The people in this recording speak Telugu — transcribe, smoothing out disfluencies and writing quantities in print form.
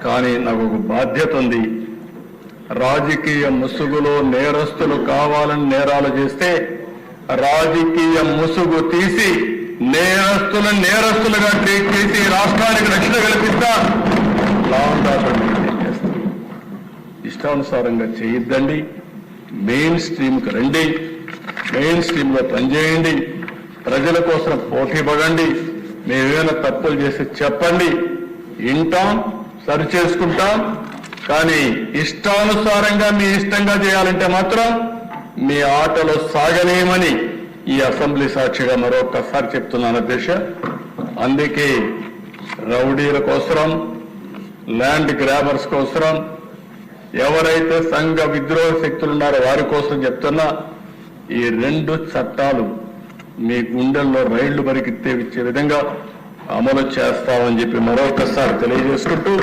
కానీ నాకు ఒక బాధ్యత ఉంది. రాజకీయ ముసుగులో నేరస్తులు కావాలని నేరాలు చేస్తే రాజకీయ ముసుగు తీసి నేరస్తులుగా ట్రీట్ చేసి రాష్ట్రానికి రక్షణ కల్పిస్తా. ఇష్టానుసారంగా చేయొద్దండి. మెయిన్ స్ట్రీమ్కి రండి, మెయిన్ స్ట్రీమ్లో పనిచేయండి, ప్రజల కోసం పోటీ పడండి. మేమేమైనా తప్పులు చేసి చెప్పండి, వింటాం, సరి చేసుకుంటాం. కానీ ఇష్టానుసారంగా మీ ఇష్టంగా చేయాలంటే మాత్రం మీ ఆటలు సాగలేమని ఈ అసెంబ్లీ సాక్షిగా మరొకసారి చెప్తున్నాను అధ్యక్ష. అందుకే రౌడీల కోసం, ల్యాండ్ గ్రాబర్స్ కోసం, ఎవరైతే సంఘ విద్రోహ శక్తులు ఉన్నారో వారి కోసం చెప్తున్నా, ఈ రెండు చట్టాలు మీ గుండెల్లో రైళ్లు పరిగెత్తే విధంగా అమలు చేస్తామని చెప్పి మరొకసారి తెలియజేసుకుంటూ